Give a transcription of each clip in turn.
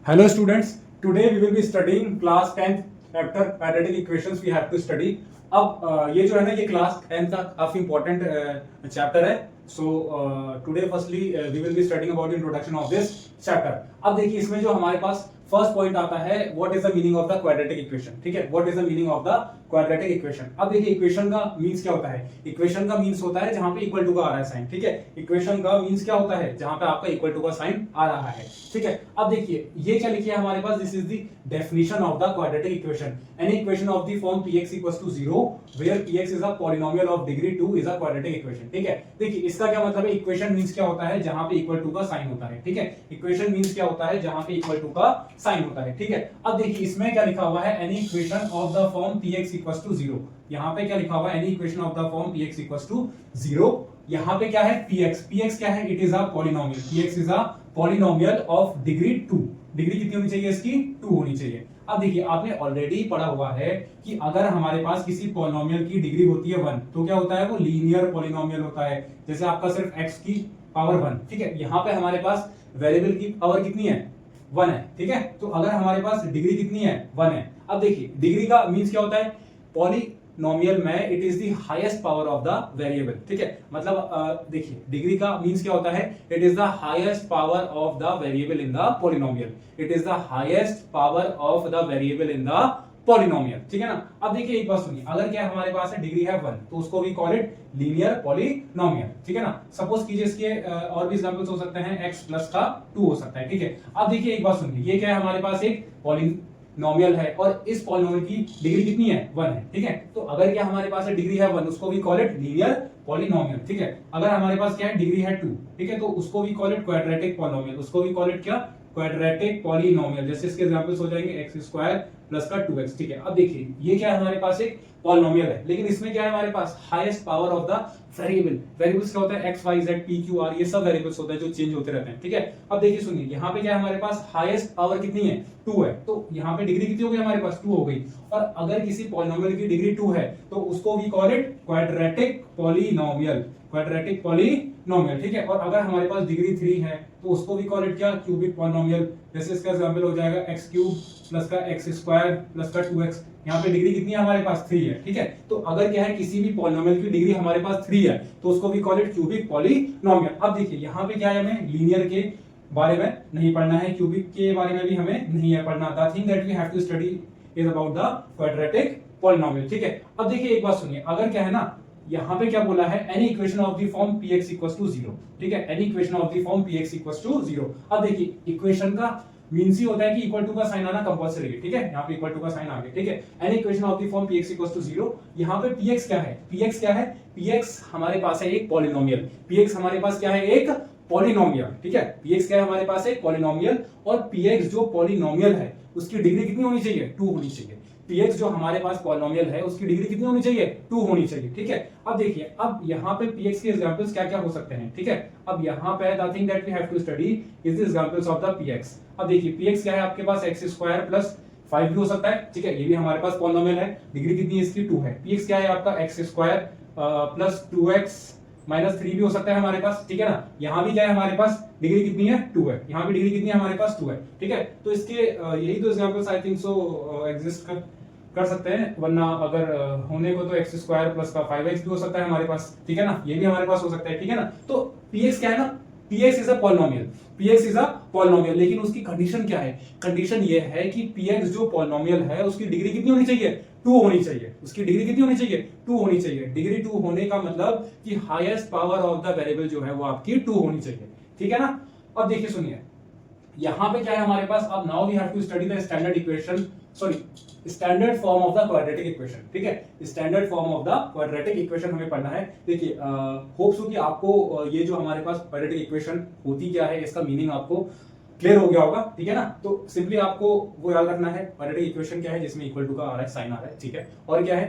Hello students, today we will be studying class 10th chapter quadratic equations we have to study. अब ये जो है ना ये क्लास 10th का काफी इंपॉर्टेंट चैप्टर है. So today firstly we will be studying about introduction of this chapter. अब देखिए इसमें जो हमारे पास फर्स्ट पॉइंट आता है what is the meaning of the quadratic equation. ठीक है, what is the meaning of the quadratic equation. अब देखिए इक्वेशन का मींस क्या होता है. इक्वेशन का मींस होता है जहां पे इक्वल टू का आ रहा है साइन. ठीक है, इक्वेशन का मींस क्या होता है जहां पे आपका इक्वल टू का साइन आ रहा है. ठीक है, अब देखिए ये क्या लिखिए हमारे पास, this is the definition of the quadratic equation. Any equation of the form px equals to 0 where px is a polynomial of degree 2 is a quadratic equation. ठीक है, देखिए इसका क्या मतलब है. इक्वेशन मींस क्या होता है जहां पे इक्वल टू का साइन होता है. ठीक है, इक्वेशन मींस क्या होता है जहां पे इक्वल टू का साइन होता है. ठीक है, अब देखिए इसमें क्या लिखा हुआ है, any equation of the form px equals to 0. यहां पे क्या लिखा हुआ है, any equation of the form px equals to 0. यहां पे क्या है px क्या है, it is a polynomial. px is a polynomial of degree 2. Degree कितनी होनी चाहिए इसकी, 2 होनी चाहिए. अब देखिए आपने ऑलरेडी पढ़ा हुआ है कि अगर हमारे पास किसी पॉलिनोमियल की डिग्री होती है 1 तो क्या होता है, वो लीनियर पॉलिनोमियल होता है. जैसे आपका सिर्फ x की पावर 1. ठीक है, यहाँ पे हमारे पास वेरिएबल की पावर कितनी है, 1 है. ठीक है, तो अगर हमारे पास डिग्री कितनी है, 1 है. अब देखिए डिग्री का मींस क्या होता है, पॉलिनोमियल में it is the highest power of the variable. ठीक है, मतलब देखिए डिग्री का मींस क्या होता है, it is the highest power of the variable in the polynomial. It is the highest power of the variable in the polynomial. ठीक है ना. अब देखिए एक बात सुनिए, अगर क्या हमारे पास है डिग्री है 1 तो उसको भी कॉल इट लीनियर पॉलिनोमियल. ठीक है ना. सपोज कीजिए इसके और भी एग्जांपल्स हो सकते हैं, x प्लस का 2 हो सकता है. ठीक है, अब देखिए एक बात सुनिए, ये क्या है हमारे पास एक पॉलिनोमियल है और इस पॉलिनोमियल की डिग्री कितनी है, 1 है. ठीक है, तो अगर क्या हमारे पास है डिग्री है 1 उसको भी कॉल इट लीनियर पॉलिनोमियल. ठीक है, अगर हमारे पास क्या है डिग्री है 2. ठीक है, तो उसको भी कॉल इट क्वाड्रेटिक पॉलिनोमियल. उसको भी कॉल इट क्या, क्वाड्रेटिक पॉलिनोमियल. जैसे इसके एग्जांपल्स हो जाएंगे x स्क्वायर प्लस का 2x. ठीक है, अब देखिए ये क्या है हमारे पास एक पॉलिनोमियल है, लेकिन इसमें क्या है हमारे पास highest power of the variable. Variables क्या होता है, x y z p q r, ये सब वेरिएबल्स होते हैं जो चेंज होते रहते हैं. ठीक है, अब देखिए सुनिए यहाँ पे क्या है हमारे पास हाईएस्ट पावर कितनी है, 2 है. तो यहाँ पे डिग्री कितनी हो गई हमारे पास, 2 हो गई. और अगर किसी पॉलिनोमियल की डिग्री 2 है तो उसको we call it quadratic polynomial. Quadratic polynomial. ठीक है, और अगर हमारे पास डिग्री 3 है तो उसको भी कॉल इट क्या, क्यूबिक पॉलिनोमियल. जैसे इसका एग्जांपल हो जाएगा x क्यूब प्लस का x स्क्वायर प्लस का 2x. यहाँ पे डिग्री कितनी है हमारे पास, 3 है. ठीक है, तो अगर क्या है किसी भी पॉलिनोमियल की डिग्री हमारे पास 3 है तो उसको भी कॉल इट क्यूबिक पॉलिनोमियल. अब देखिए यहाँ पे क्या है, हमें लीनियर के बारे में नहीं पढ़ना है, क्यूबिक के बारे में भी हमें नहीं है पढ़ना. The thing that we have to study is about the quadratic polynomial. ठीक है, अब देखिए एक बात सुनिए, अगर क्या है ना यहाँ पे क्या बोला है, any equation of the form px equals to 0. ठीक है, any equation of the form px equals to 0. अब देखिए इक्वेशन का मींस ही होता है कि इक्वल टू का साइन आना कंपलसरी है. ठीक है, यहाँ पे इक्वल टू का साइन आ गया. ठीक है, any equation of the form px equals to 0. यहाँ पे px क्या है, px क्या है, px हमारे पास है एक पॉलिनोमियल. px हमारे पास क्या है, एक पॉलिनोमियल. ठीक है, px क्या है हमारे पास एक पॉलिनोमियल. और px जो पॉलिनोमियल है उसकी डिग्री कितनी होनी चाहिए, 2 होनी चाहिए. px जो हमारे पास पॉलिनोमियल है उसकी डिग्री कितनी होनी चाहिए, 2 होनी चाहिए. ठीक है, अब देखिए अब यहाँ पे px के एग्जांपल्स क्या क्या हो सकते हैं. ठीक है, अब यहाँ पे the thing that we have to study is the examples of the px. अब देखिए px क्या है आपके पास, x स्क्वायर प्लस 5 भी हो सकता है. ठीक है, ये भी हमारे पास पॉलिनोमियल है, डिग्री कितनी है इसकी, 2 है. px क्या है आपका, x square plus 2x minus 3 भी हो सकता है हमारे पास. ठीक है ना, यहाँ भी क्या है हमारे पास डिग्री कितनी है, 2 है. यहाँ भी डिग्री कितनी है हमारे पास, 2 है. ठीक है, तो इसके यही तो examples I think so exist कर सकते हैं. वरना अगर होने को तो x स्क्वायर प्लस का 5x भी हो सकता है हमारे पास. ठीक है ना, ये भी हमारे पास हो सकता है. ठीक है ना, तो px क्या है ना, px is a polynomial. px is a polynomial, लेकिन उसकी कंडीशन क्या है, कंडीशन ये है कि px जो पॉलिनोमियल है उसकी डिग्री कितनी होनी चाहिए, 2 होनी चाहिए. उसकी डिग्री कितनी होनी चाहिए, 2 होनी चाहिए. डिग्री 2 होने का मतलब कि highest power of the variable जो है वो आपकी 2 होनी चाहिए. ठीक है ना. अब देखिए सुनिए यहाँ पे क्या है हमारे पास, अब now we have to study the standard equation, sorry standard form of the quadratic equation. ठीक है, standard form of the quadratic equation हमें पढ़ना है. देखिए होप्स हो कि आपको ये जो हमारे पास क्वाड्रेटिक इक्वेशन होती क्या है इसका मीनिंग आपको क्लियर हो गया होगा. ठीक है ना, तो सिंपली आपको वो याद रखना है क्वाड्रेटिक इक्वेशन क्या है, जिसमें इक्वल टू का आ रहा है, साइन आ रहा है. ठीक है, और क्या है,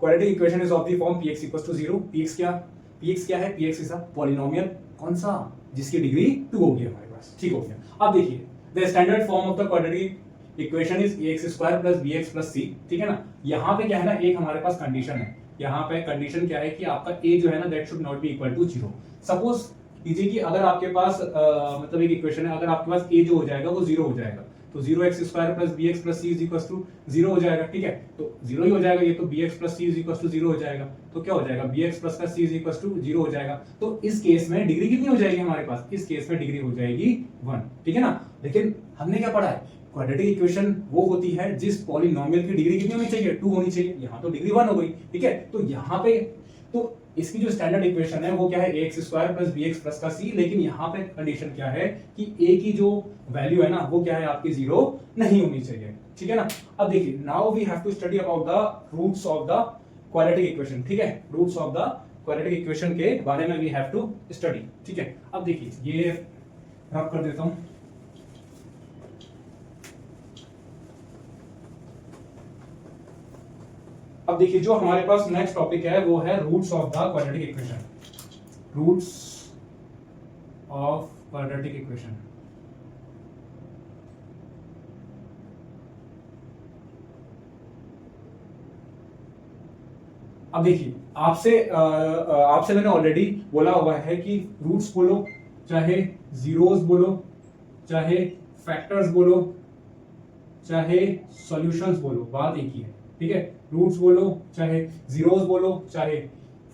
quadratic equation is of the form px equals to 0. px क्या है, px इज अ पॉलिनोमियल. कौन सा, जिसकी डिग्री 2 होगी हमारे पास. ठीक हो गया. अब देखिए the standard form of the quadratic equation is ax square plus bx plus c. ठीक है ना, यहाँ पे क्या है ना, एक हमारे पास कंडीशन है. यहाँ पे कंडीशन क्या है कि आपका a जो है ना that should not be equal to 0. Suppose कीजिए कि अगर आपके पास मतलब एक इक्वेशन है, अगर आपके पास a जो हो जाएगा वो 0 हो जाएगा, तो 0x² plus bx plus c is equal to 0 हो जाएगा, ठीक है। तो 0 ही हो जाएगा ये, तो bx plus c is equal to 0 हो जाएगा। तो क्या हो जाएगा, bx प्लस का c इज इक्वल टू 0 हो जाएगा। तो इस केस में डिग्री कितनी हो जाएगी हमारे पास, इस केस में डिग्री हो जाएगी 1, ठीक है ना। लेकिन हमने क्या पढ़ा है, क्वाड्रेटिक इक्वेशन वो होती है जिस पॉलिनोमियल की डिग्री कितनी होनी चाहिए, 2 होनी चाहिए। यहाँ तो डिग्री 1 हो गई, ठीक है। तो यहाँ पे तो इसकी जो स्टैंडर्ड इक्वेशन है वो क्या है, ax² प्लस bx प्लस का c। लेकिन यहाँ पे कंडीशन क्या है कि a की जो वैल्यू है ना वो क्या है आपकी 0 नहीं होनी चाहिए, ठीक है ना। अब देखिए, now we have to study about the roots of the quadratic equation, ठीक है। Roots of the quadratic equation के बारे में वी हैव टू स्टडी, ठीक है। अब देखिए, ये रब कर देता हूं। अब देखिए, जो हमारे पास नेक्स्ट टॉपिक है वो है roots of the quadratic equation. Roots of quadratic equation. अब देखिए, आपसे मैंने ऑलरेडी बोला हुआ है कि रूट्स बोलो, चाहे जीरोस बोलो, चाहे फैक्टर्स बोलो, चाहे सॉल्यूशंस बोलो, बात एक ही है, ठीक है। रूट्स बोलो, चाहे जीरोस बोलो, चाहे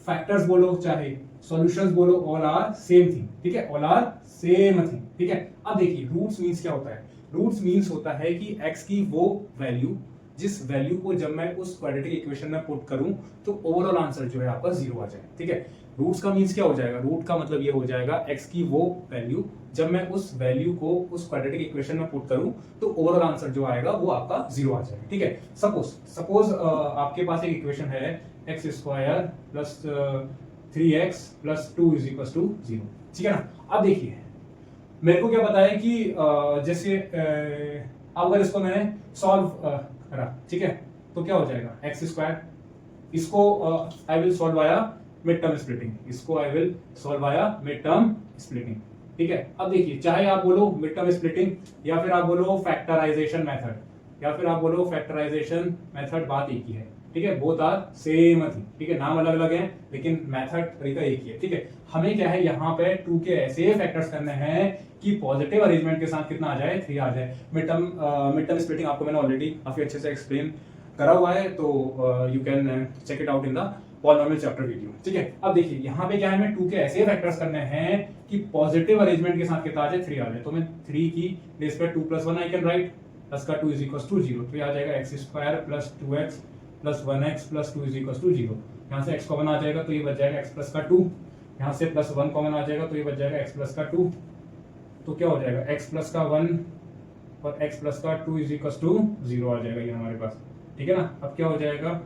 फैक्टर्स बोलो, चाहे सॉल्यूशंस बोलो, ऑल आर सेम थिंग, ठीक है। ऑल आर सेम थिंग, ठीक है। अब देखिए, रूट्स मींस क्या होता है, रूट्स मींस होता है कि x की वो वैल्यू जिस वैल्यू को जब मैं उस क्वाड्रेटिक इक्वेशन में पुट करूं तो ओवरऑल आंसर जो है आपका 0 आ जाए, ठीक है। रूट्स का मींस क्या हो जाएगा, रूट का मतलब ये हो जाएगा x की वो वैल्यू जब मैं उस वैल्यू को उस क्वाड्रेटिक इक्वेशन में पुट करूं तो ओवरऑल आंसर जो आएगा वो आपका 0 आ जाएगा, ठीक है। सपोज आपके पास एक इक्वेशन है x² plus 3x plus 2 is equal to 0, ठीक है ना। अब देखिए, मेरे को क्या पता है कि जैसे अगर इसको मैंने सॉल्व करा, ठीक है, तो क्या हो जाएगा, x², इसको I will solve via mid term splitting, इसको I will solve via mid term splitting, ठीक है। अब देखिए, चाहे आप बोलो मिड टर्म स्प्लिटिंग या फिर आप बोलो फैक्टराइजेशन मेथड या फिर आप बोलो फैक्टराइजेशन मेथड, बात एक ही है, ठीक है। बोथ आर सेम थिंग, ठीक है। नाम अलग अलग है लेकिन मेथड तरीका एक ही है, ठीक है। हमें क्या है, यहाँ पे 2 के ऐसे फैक्टर्स करने हैं कि पॉजिटिव अरेंजमेंट के साथ कितना आ जाए, 3 आ जाए। मिड टर्म स्प्लिटिंग आपको मैंने ऑलरेडी काफी अच्छे से एक्सप्लेन करा हुआ है, तो you can check it out in the polynomial chapter video, ठीक है। अब देखिए, यहाँ पे क्या है, मैं 2 के ऐसे फैक्टर्स करने हैं कि पॉजिटिव अरेंजमेंट के साथ कितना आ जाए, 3 आ जाए। तो मैं 3 की प्लेस पे 2 + 1 आई कैन राइट, प्लस का 2 इज इक्वल टू 0, तो ये आ जाएगा x² plus 2x plus 1x plus 2 is equal to 0। यहाँ से x कॉमन आ जाएगा तो ये बच जाएगा x प्लस का 2, यहाँ से प्लस 1 कॉमन आ जाएगा तो ये बच जाएगा x प्लस का 2। तो क्या हो जाएगा, x प्लस का 1 और x प्लस का 2 इज इक्वल टू 0 आ जाएगा ये हमारे पास, ठीक है ना। अब क्या हो जाएगा,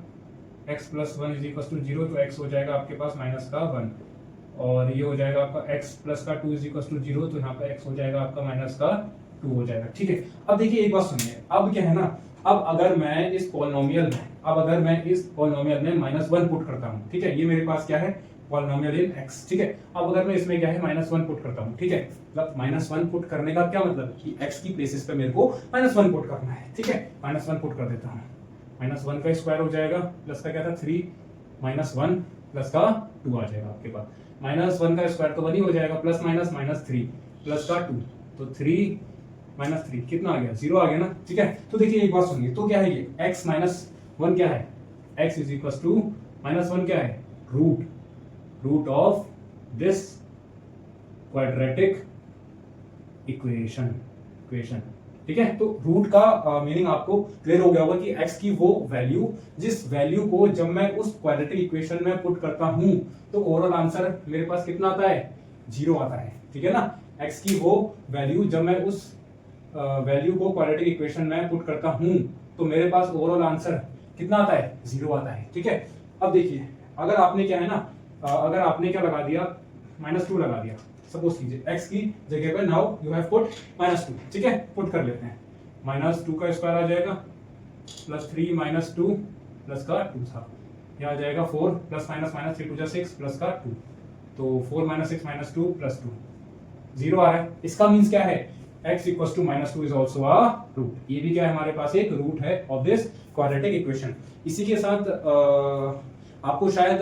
x plus 1 is equal to 0, तो x हो जाएगा आपके पास माइनस का 1 और ये हो जाएगा आपका x प्लस का 2 इज इक्वल टू 0, तो यहाँ पे x हो जाएगा आपका माइनस का 2 हो जाएगा, ठीक है। अब देखिए, एक बात सुनिए, अब क्या है ना, अब अगर मैं इस पॉलिनोमियल में -1 पुट करता हूँ, ठीक है, ये मेरे पास क्या है, पॉलिनोमियल इन x, ठीक है। अब अगर मैं इसमें क्या है, -1 पुट करता हूँ, ठीक है, मतलब -1 पुट करने का क्या मतलब कि x की प्लेसेस पे मेरे को -1 पुट करना है, ठीक है। -1 पुट कर देता हूँ, -1 का स्क्वायर हो जाएगा, प्लस का क्या था 3, -1 प्लस का 2 आ जाएगा आपके पास। -1 का स्क्वायर तो 1 ही हो जाएगा, प्लस माइनस -3 प्लस का 2, तो 3 -3 कितना आ गया, 0 आ गया ना, ठीक है। तो देखिए, एक बात सुनिए, तो क्या है ये x - 1 क्या है, x इज इक्वल टू -1 क्या है, root of this quadratic equation, ठीक है। तो रूट का मीनिंग आपको क्लियर हो गया होगा कि x की वो वैल्यू जिस वैल्यू को जब मैं उस क्वाड्रेटिक इक्वेशन में पुट करता हूं तो ओवरऑल आंसर मेरे पास कितना आता है, 0 आता है, ठीक है ना। x की वो वैल्यू जब मैं उस वैल्यू को क्वाड्रेटिक इक्वेशन में पुट करता हूं तो मेरे पास ओवरऑल आंसर कितना आता है, 0 आता है, ठीक है। अब देखिए, अगर आपने क्या है ना, अगर आपने क्या लगा दिया, -2 लगा दिया, सपोज कीजिए x की जगह पे नाउ यू हैव पुट -2, ठीक है, पुट कर लेते हैं। -2 का स्क्वायर आ जाएगा, प्लस 3 - 2 प्लस का 2 था, यह आ जाएगा 4 प्लस माइनस 3 2 6 प्लस का 2, तो 4 - 6 - 2 प्लस 2, 0 आ रहा है। इसका मीन्स क्या है, x equals to -2 is also a root, ये भी क्या है हमारे पास एक रूट है ऑफ दिस क्वाड्रेटिक इक्वेशन। इसी के साथ आपको शायद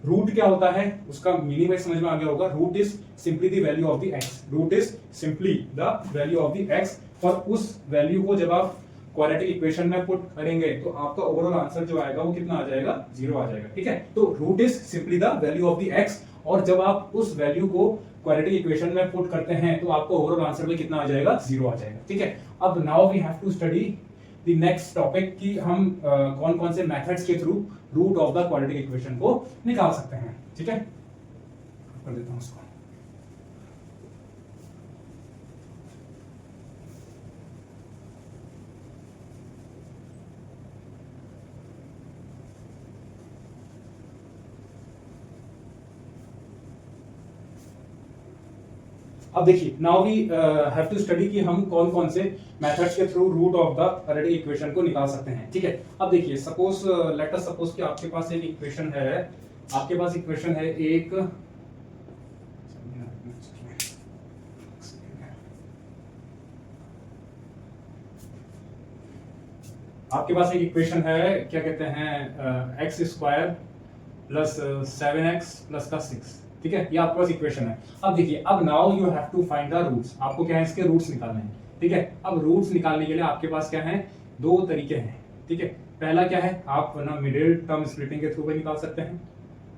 रूट क्या होता है उसका मीनिंग समझ में आ गया होगा। Root is simply the value of the x, root is simply the value of the x. और उस वैल्यू को जब आप क्वाड्रेटिक इक्वेशन में पुट करेंगे तो आपका ओवरऑल आंसर जो आएगा वो कितना आ जाएगा, 0 आ जाएगा। ठीक है, तो root is simply the value of the x, और जब आप उस वैल्यू को क्वाड्रेटिक इक्वेशन में पुट करते हैं तो आपको ओवरऑल आंसर में कितना आ जाएगा, 0 आ जाएगा। ठीक है, अब now we have to study the next topic कि हम कौन कौन से मेथड्स के through root of the quadratic equation को निकाल सकते हैं। ठीक है, कर देता हूं उसको। अब देखिए, now we have to study कि हम कौन कौन से मेथड्स के through root of the quadratic equation को निकाल सकते हैं। ठीक है, अब देखिए, सपोज लेट अस सपोज कि आपके पास एक इक्वेशन है, आपके पास इक्वेशन है एक, आपके पास एक इक्वेशन है, क्या कहते हैं, x square plus 7x plus का 6। ठीक है, ये आपके पास इक्वेशन है। अब देखिए, अब now you have to find the roots, आपको क्या है, इसके रूट्स निकालने हैं। ठीक है, अब रूट्स निकालने के लिए आपके पास क्या है, दो तरीके हैं। ठीक है, पहला क्या है, आप ना मिडिल टर्म स्प्लिटिंग के थ्रू भी निकाल सकते हैं,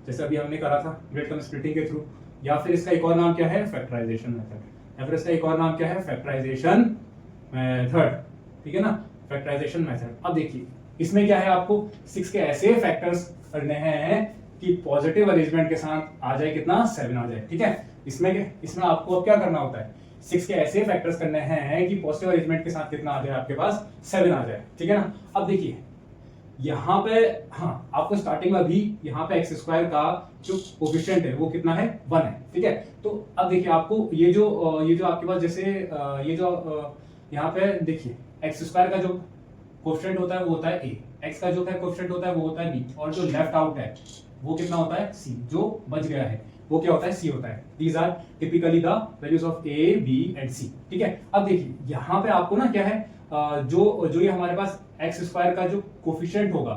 जैसे अभी हमने करा था मिडिल टर्म स्प्लिटिंग के थ्रू, या फिर इसका एक और नाम क्या है, फैक्टराइजेशन मेथड, या फिर इसका एक और नाम क्या है, फैक्टराइजेशन मेथड। ठीक है ना, फैक्टराइजेशन मेथड। अब देखिए, इसमें क्या है, आपको 6 के ऐसे फैक्टर्स करने हैं कि पॉजिटिव अरेंजमेंट के साथ आ जाए कितना, 7 आ जाए। ठीक है, इसमें आपको अब क्या करना होता है, 6 के ऐसे फैक्टर्स करने हैं कि पॉजिटिव अरेंजमेंट के साथ कितना आ जाए, आपके पास 7 आ जाए। ठीक है ना, अब देखिए यहाँ पे, हाँ, आपको स्टार्टिंग में अभी यहाँ पे एक्स स्क्वायर का जो कोफिशिएंट है वो कितना है, 1 है। ठीक है, तो अब देखिए, आपको ये जो आपके पास जैसे ये जो यहाँ पे देखिए, एक्स स्क्वायर का जो कोफिशिएंट होता है वो होता है a, एक्स का जो कोफिशिएंट होता है वो होता है b, और जो लेफ्ट आउट है वो कितना होता है, c, जो बच गया है वो क्या होता है, c होता है। These are typically the values of a, b and c। ठीक है, अब देखिए यहाँ पे आपको ना क्या है, जो ये हमारे पास एक्स स्क्वायर का जो कोफिशिएंट होगा,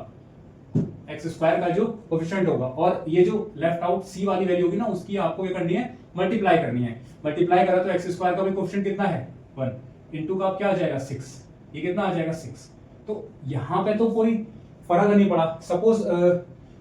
एक्स स्क्वायर का जो कोफिशिएंट होगा, और ये जो लेफ्ट आउट c वाली वैल्यू होगी ना, उसकी आपको क्या करनी है, मल्टीप्लाई करनी है। मल्टीप्लाई करा तो एक्स स्क्वायर का भी कोफिशिएंट कितना है, 1, इनटू का क्या आ जाएगा, 6, ये कितना आ जाएगा, 6। तो यहाँ पे तो कोई फर्क नहीं पड़ा। सपोज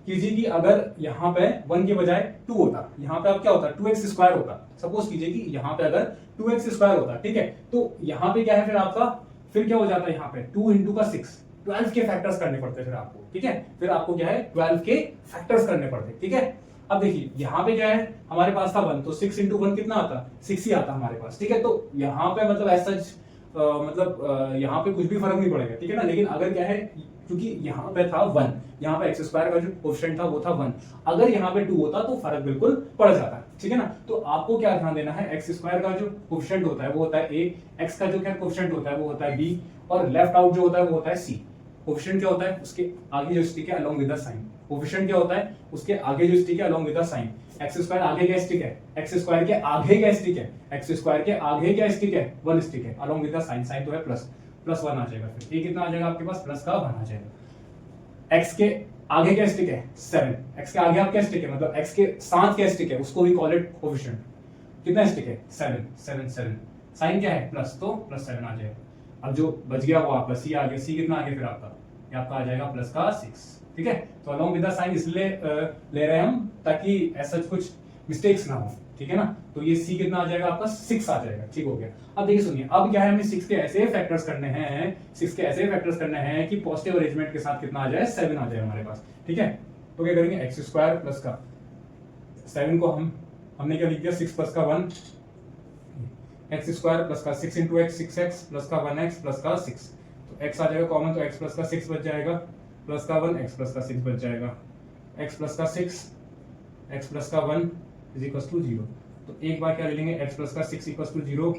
कीजिए कि अगर यहाँ पे 1 के बजाय 2 होता, यहाँ पे अब क्या होता, 2x स्क्वायर होता। सपोज कीजिए कि यहाँ पे अगर 2x स्क्वायर होता, ठीक है, तो यहाँ पे क्या है, फिर आपका फिर क्या हो जाता है, यहाँ पे 2 इंटू का 6, 12 के फैक्टर्स करने पड़ते फिर आपको। ठीक है, फिर आपको क्या है, 12 के फैक्टर्स करने पड़ते। ठीक है, अब देखिए यहाँ पे क्या है, हमारे पास था 1, तो 6 इंटू 1 कितना आता, 6 ही आता हमारे पास। ठीक है, तो यहाँ पे मतलब ऐसा यहाँ पे कुछ भी फर्क नहीं पड़ेगा। ठीक है ना, लेकिन अगर क्या है, क्योंकि यहाँ पे था 1, यहाँ पे एक्स स्क्वायर का जो कोफिशिएंट था वो था 1, अगर यहाँ पे 2 होता तो फर्क बिल्कुल पड़ जाता। ठीक है ना, तो आपको क्या ध्यान देना है, एक्स स्क्वायर का जो कोफिशिएंट होता है वो होता है a, एक्स का जो क्या कोफिशिएंट होता है वो होता है b, और लेफ्ट आउट जो होता है वो होता है c। कोफिशिएंट क्या होता है, उसके आगे जो स्टिक है along with the sign. Coefficient क्या होता है, उसके आगे जो स्टिक है along with the sign. X square आगे क्या स्टिक है, एक्स स्क्वायर के आगे क्या स्टिक है, एक्स स्क्वायर के आगे क्या स्टिक है, 1 स्टिक है along with the sign. Sign तो है प्लस, प्लस 1 आ जाएगा, फिर ये कितना आ जाएगा आपके पास, प्लस का 1 आ जाएगा। एक्स के आगे क्या स्टिक है, 7, एक्स के आगे आप क्या स्टिक है, मतलब एक्स के साथ क्या स्टिक है, उसको भी कॉल इट कोफिशिएंट। कितना स्टिक है, 7, 7, 7, साइन क्या है, प्लस, तो प्लस 7 आ जाएगा। अब जो बच गया वो आपका सी आ गया, सी कितना आ गया फिर आपका, ये आपका आ जाएगा प्लस का 6। ठीक है, तो अलोंग विद द साइन इसलिए ले रहे हैं हम ताकि ऐसा कुछ मिस्टेक्स ना हो। ठीक है ना, तो ये c कितना आ जाएगा आपका, 6 आ जाएगा। ठीक हो गया। अब देखिए सुनिए, अब क्या है, हमें 6 के ऐसे फैक्टर्स करने हैं, 6 के ऐसे फैक्टर्स करने हैं कि पॉजिटिव अरेंजमेंट के साथ कितना आ जाए, 7 आ जाए हमारे पास। ठीक है, तो क्या करेंगे, एक्स स्क्वायर प्लस का 7 को हमने क्या लिख दिया, 6 प्लस का 1, एक्स स्क्वायर प्लस का 6 इंटू एक्स, 6x प्लस का 1x प्लस का 6, तो x आ जाएगा कॉमन, तो x प्लस का 6 बच जाएगा, प्लस का 1, x प्लस का 6 बच जाएगा, x प्लस का 6, x प्लस का 1 इज इक्वल टू 0। तो एक बार क्या ले लेंगे, x प्लस का 6 इक्वल टू 0,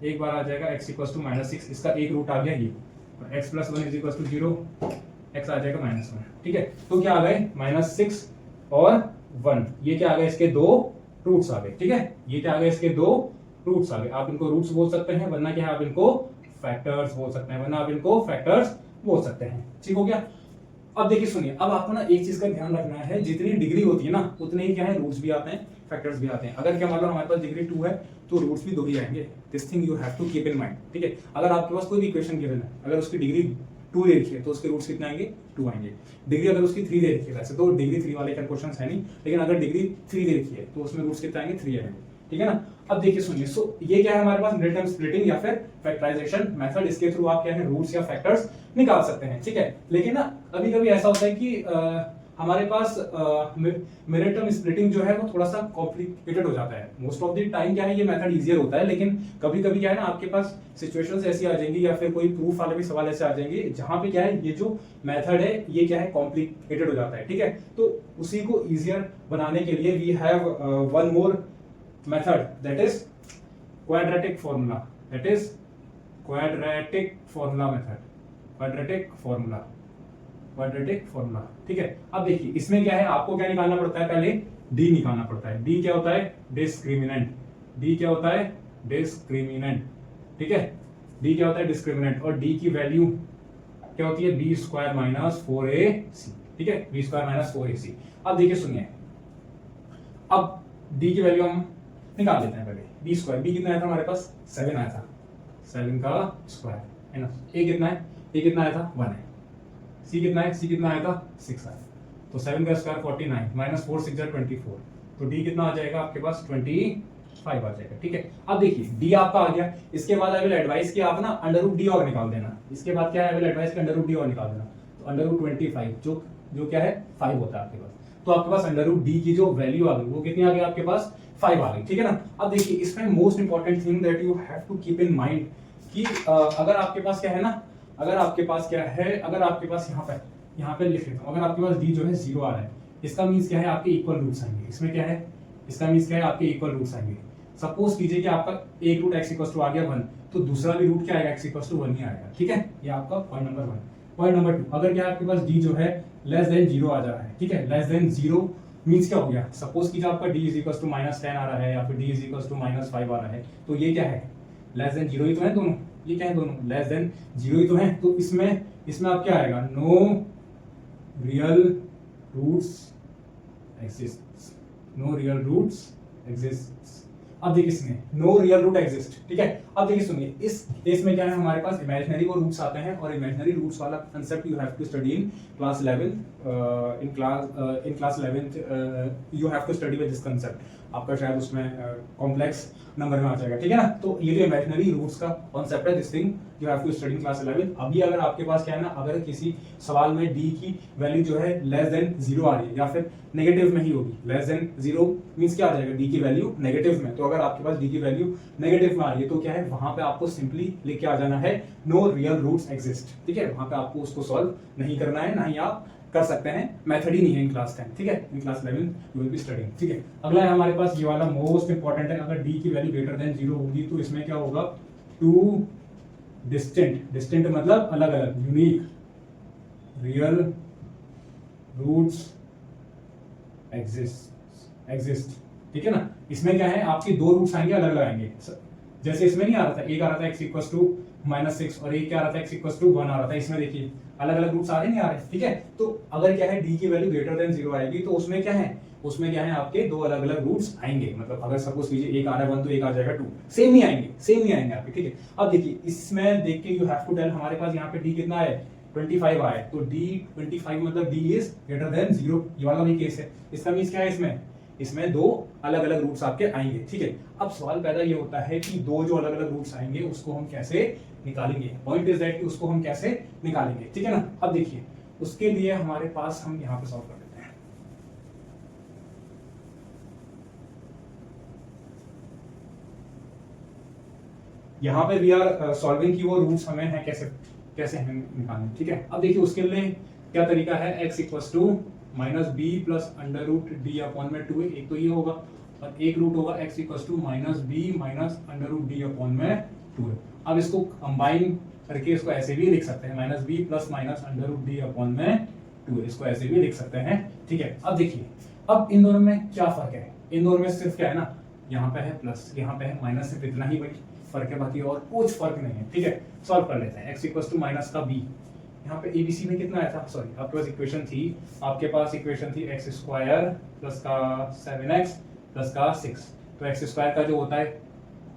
एक बार आ जाएगा x इक्वल टू -6, इसका एक रूट आ गया ये, और x plus 1 is equal to 0, x आ जाएगा -1। ठीक है, तो क्या आ गए, -6 और 1, ये क्या आ गए, इसके दो रूट्स आ गए। ठीक है, ये क्या आ गए, इसके दो रूट्स आ गए। आप इनको रूट्स बोल सकते हैं, वरना क्या है, आप इनको फैक्टर्स बोल सकते हैं, वरना आप इनको फैक्टर्स बोल सकते हैं। ठीक हो गया। अब देखिए सुनिए, अब आपको ना एक चीज का ध्यान रखना है, जितनी डिग्री होती है ना उतने ही क्या है रूट्स भी आते हैं, फैक्टर्स भी आते हैं। अगर क्या मान लो हमारे पास डिग्री 2 है तो रूट्स भी 2 ही आएंगे। This thing you have to keep in mind, ठीक है। अगर आपके पास कोई भी इक्वेशन गिवन है, अगर उसकी डिग्री 2 दे रखी है तो उसके रूट्स कितने आएंगे, 2 आएंगे। डिग्री अगर उसकी 3 दे रखी है, वैसे तो डिग्री 3 वाले कैलकुलेशन है नहीं, लेकिन अगर डिग्री 3 दे रखी है तो उसमें रूट्स कितने आएंगे, 3 आएंगे, ठीक है ना। अब देखिए सुनिए, सो ये क्या है हमारे पास मिडिल टर्म स्प्लिटिंग या फिर फैक्टराइजेशन मेथड, इसके थ्रू आप क्या है रूट्स या फैक्टर्स निकाल सकते हैं, ठीक है। लेकिन ना कभी कभी ऐसा होता है कि हमारे पास मिडिल टर्म स्प्लिटिंग जो है वो थोड़ा सा कॉम्प्लिकेटेड हो जाता है। मोस्ट ऑफ द टाइम क्या है ये मेथड इजियर होता है, लेकिन कभी कभी क्या है ना आपके पास सिचुएशंस ऐसी आ जाएंगी या फिर कोई प्रूफ वाले भी सवाल ऐसे आ जाएंगे जहां पे क्या है ये जो मेथड है ये क्या है कॉम्प्लिकेटेड हो जाता है, ठीक है। तो उसी को इजियर बनाने के लिए we have one more method, that is quadratic formula, that is quadratic formula method, quadratic formula, ठीक है। अब देखिए इसमें क्या है, आपको क्या निकालना पड़ता है, पहले d निकालना पड़ता है। d क्या होता है, डिस्क्रिमिनेंट। d क्या होता है, डिस्क्रिमिनेंट, ठीक है। d क्या होता है, डिस्क्रिमिनेंट, और d की वैल्यू क्या होती है, b स्क्वायर माइनस 4ac, ठीक है, b स्क्वायर माइनस 4ac। अब देखिए सुनिए, अब d की वैल्यू हम निकाल लेते हैं। पहले बी स्क्वायर, बी कितना आया था हमारे पास, 7 आया था, 7 का स्क्वायर है ना। ए कितना है, ए कितना आया था, 1 है। सी कितना है, सी कितना आया था, 6 आया। तो 7 का स्क्वायर 49 माइनस 4 6 24, तो डी कितना आ जाएगा आपके पास, 25 आ जाएगा, ठीक है। अब देखिए डी आपका आ गया, इसके बाद आई विल एडवाइस कि आप ना अंडर रूट डी और निकाल देना। इसके बाद क्या है, आई विल एडवाइस कि अंडर रूट डी और निकाल देना। तो अंडर रूट 25 जो क्या है 5 होता है आपके पास, तो आपके पास अंडर रूट डी की जो वैल्यू आ गई वो कितनी आ गई आपके पास, 5 आ गई, ठीक है ना। अब देखिए इसमें most important thing that you have to keep in mind कि अगर आपके पास क्या है ना, अगर आपके पास क्या है, अगर आपके पास यहाँ पे लिख लेता हूँ, अगर आपके पास डी जो है 0 आ रहा है, इसका मीन्स क्या है आपके इक्वल रूट्स आएंगे। इसमें क्या है, इसका मीन्स क्या है आपके इक्वल रूट्स आएंगे। सपोज कीजिए कि आपका एक रूट x इक्वल टू आ गया 1, तो दूसरा भी रूट क्या आएगा, x इक्वल टू 1 ही आएगा, ठीक है। ये आपका पॉइंट नंबर 1। पॉइंट नंबर 2, अगर क्या आपके पास d जो है लेस देन 0 आ जा रहा है, ठीक है, लेस देन 0 मींस क्या हो गया, सपोज कीजिए आपका d इज इक्वल टू -10 आ रहा है या फिर d इज इक्वल टू -5 आ रहा है, तो ये क्या है, लेस देन 0 ही तो है दोनों, ये क्या है दोनों लेस देन 0 ही तो है। तो इसमें आप क्या आएगा, no real roots exist, no real roots exist. अब देखिए इसमें नो रियल रूट एग्जिस्ट, ठीक है। अब देखिए सुनिए, इस केस में क्या है हमारे पास इमेजिनरी वो रूट्स आते हैं, और इमेजिनरी रूट्स वाला concept you have to study in class 11th। In class 11th you have to study with this concept. आपका शायद उसमें कॉम्प्लेक्स नंबर में आ जाएगा, ठीक है ना। तो ये जो इमेजिनरी रूट्स का कॉन्सेप्ट है, this thing you have to study in class 11th। अभी अगर आपके पास क्या है ना, अगर किसी सवाल में डी की वैल्यू जो है लेस देन 0 आ रही है या फिर नेगेटिव में ही होगी, लेस देन 0 मींस क्या आ जाएगा, डी की वैल्यू नेगेटिव में। तो अगर आपके पास डी की वैल्यू नेगेटिव में आ रही है तो क्या है, वहां पे आपको सिंपली लेके आ जाना है नो रियल रूट्स एग्जिस्ट, ठीक है। वहां पे आपको उसको सॉल्व नहीं करना है, ना ही आप कर सकते हैं, मेथड ही नहीं है इन क्लास 10, ठीक है। In class 11 you will be studying, ठीक है। अगला है हमारे पास ये वाला मोस्ट इंपॉर्टेंट है, अगर डी की वैल्यू ग्रेटर देन 0 होगी तो इसमें क्या होगा, टू डिस्टिंक्ट मतलब अलग अलग, यूनिक रियल रूट्स एग्जिस्ट, ठीक है ना। इसमें क्या है आपके 2 रूट्स आएंगे, अलग अलग आएंगे। जैसे इसमें नहीं आ रहा था, एक आ रहा था x इक्वल टू -6 और एक क्या आ रहा था x इक्वल टू 1 आ रहा था। इसमें देखिए अलग अलग रूट्स आ रहे नहीं आ रहे, ठीक है। तो अगर क्या है डी की वैल्यू ग्रेटर देन 0 आएगी तो उसमें क्या है आपके 2 अलग अलग रूट्स आएंगे। मतलब अगर सपोज कीजिए एक आ रहा है 1 तो एक आ जाएगा 2, सेम नहीं आएंगे आपके, ठीक है। अब देखिए इसमें देख के यू हैव टू टेल, हमारे पास यहाँ पे डी कितना है 25 आया, तो डी 25 मतलब डी इज ग्रेटर देन 0, ये वाला भी केस है। इसका मींस क्या है, इसमें 2 अलग अलग रूट्स आपके आएंगे, ठीक है। अब सवाल पैदा ये होता है कि 2 जो अलग अलग रूट्स आएंगे उसको हम कैसे निकालेंगे। पॉइंट इज दैट कि उसको हम कैसे निकालेंगे, ठीक है ना। अब देखिए उसके लिए हमारे पास हम यहाँ पे सॉल्व कर लेते हैं। यहाँ पे वी आर सॉल्विंग की वो रूट्स हमें है कैसे हमें निकालने, ठीक है। अब देखिए उसके लिए क्या तरीका है, x equal to -b plus under root D upon में 2, एक तो ये होगा, और एक रूट होगा x equal to -b minus under root D upon में 2। अब इसको कंबाइन करके इसको ऐसे भी लिख सकते हैं, -b plus minus under root D upon में 2, इसको ऐसे भी लिख सकते हैं, ठीक है। अब देखिए अब इन दोनों में क्या फर्क है, इन दोनों में सिर्फ क्या है ना, यहाँ पे है प्लस, यहाँ पे है माइनस, सिर्फ इतना ही भाई फर्क है, बाकी और कुछ फर्क नहीं है, ठीक है। सॉल्व कर लेते हैं, x इक्वल टू माइनस का b, यहाँ पे ABC में कितना आया था, सॉरी आपके पास इक्वेशन थी एक्स स्क्वायर प्लस का 7x प्लस का 6। तो एक्स स्क्वायर का जो होता है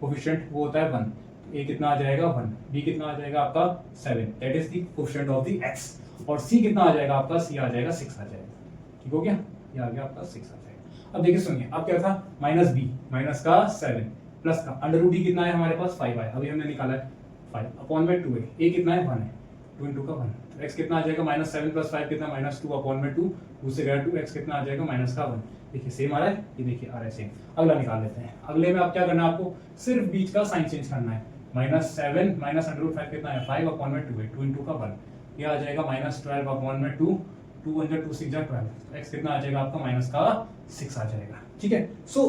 कोफिशिएंट वो होता है 1, तो a कितना आ जाएगा 1, b कितना आ जाएगा आपका 7, that is the coefficient of the x, और c कितना आ जाएगा आपका, c आ जाएगा 6 आ जाएगा। ठीक हो गया, ये आ गया आपका 6 आ जाएगा। अब देखिए सुनिए, अब क्या था माइनस b माइनस का 7 प्लस का अंडर रूट d कितना है हमारे पास 5 है, अभी हमने निकाला है 5 अपॉन में 2 है, a कितना है 1 है, 2 into का 1, तो x कितना आ जाएगा माइनस 7 प्लस 5 कितना माइनस 2 अपॉन में 2, 2 से गया 2, x कितना आ जाएगा माइनस का 1। देखिए सेम आ रहा है, ये देखिए आ रहा है सेम। अगला निकाल लेते हैं। अगले में आप क्या करना है, आपको सिर्फ बीच का साइन चेंज करना है। माइनस 7 माइनस अंडर रूट 5 कितना है 5 अपॉन में 2 है, 2 into का 1, ये आ जाएगा माइनस 12 अपॉन में 2, 2 1 2 6 12, तो x कितना आ जाएगा आपका माइनस का 6 आ जाएगा। ठीक है, सो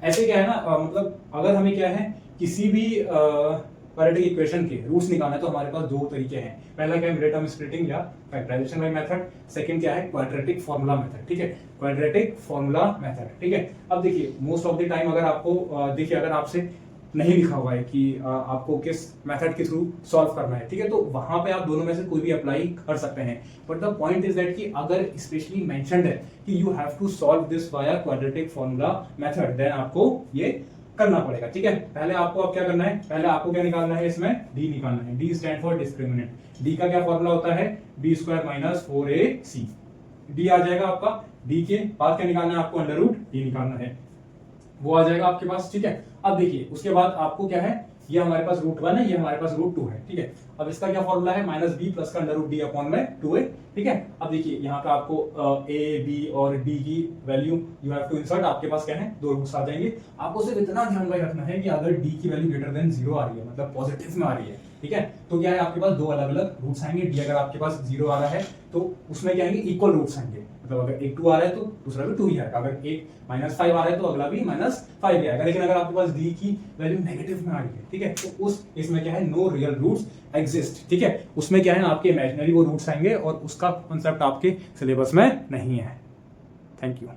ऐसे क्या है ना, मतलब अगर हमें क्या है किसी भी क्वाड्रेटिक इक्वेशन के रूट्स निकालना है तो हमारे पास दो तरीके हैं। पहला क्या है मिड टर्म स्प्लिटिंग या फैक्टराइजेशन बाय मेथड, सेकंड क्या है क्वाड्रेटिक फार्मूला मेथड। ठीक है, क्वाड्रेटिक फार्मूला मेथड। ठीक है, अब देखिए मोस्ट ऑफ द टाइम अगर आपको देखिए अगर आपसे नहीं लिखा हुआ है कि आपको किस मेथड के थ्रू सॉल्व करना है, ठीक है, तो वहां पे आप दोनों में से कोई भी अप्लाई कर सकते हैं। But the point is that कि अगर स्पेशली मेंशन्ड है कि you have to solve this via quadratic formula method, then आपको ये करना पड़ेगा। ठीक है, पहले आपको अब क्या करना है, पहले आपको क्या निकालना है, इसमें d निकालना है। d stand for discriminant. d का क्या फॉर्मूला होता है, b square minus 4ac। d आ जाएगा आपका, d के बाद क्या निकालना है आपको, अंडर रूट d निकालना है, वो आ जाएगा आपके पास। ठीक है, अब देखिए उसके बाद आपको क्या है, ये हमारे पास रूट 1 है, ये हमारे पास रूट 2 है। ठीक है, अब इसका क्या फॉर्मूला है, माइनस बी प्लस का अंडर रूट डी अपॉन में 2 है। ठीक है, अब देखिए यहाँ पे आपको a b और d की value you have to insert. आपके पास क्या है, दो रूट्स आ जाएंगे। आपको सिर्फ इतना ध्यान में रखना है कि अगर d की वैल्यू ग्रेटर देन 0 आ रही है, मतलब पॉजिटिव में आ रही है, ठीक है, तो क्या है आपके पास दो अलग अलग रूट्स आएंगे। d अगर आपके पास 0 आ रहा है तो उसमें क्या आएंगे, इक्वल रूट्स आएंगे, मतलब अगर एक 2 आ रहा है तो दूसरा भी 2 ही आएगा, अगर एक -5 आ रहा है तो अगला भी -5 ही आएगा। लेकिन अगर आपके पास d की वैल्यू नेगेटिव में आ रही है, ठीक है, तो उस इसमें क्या है, नो रियल रूट्स एग्जिस्ट। ठीक है, उसमें क्या है आपके इमेजिनरी वो रूट्स आएंगे और उसका कॉन्सेप्ट आपके सिलेबस में नहीं है। Thank you.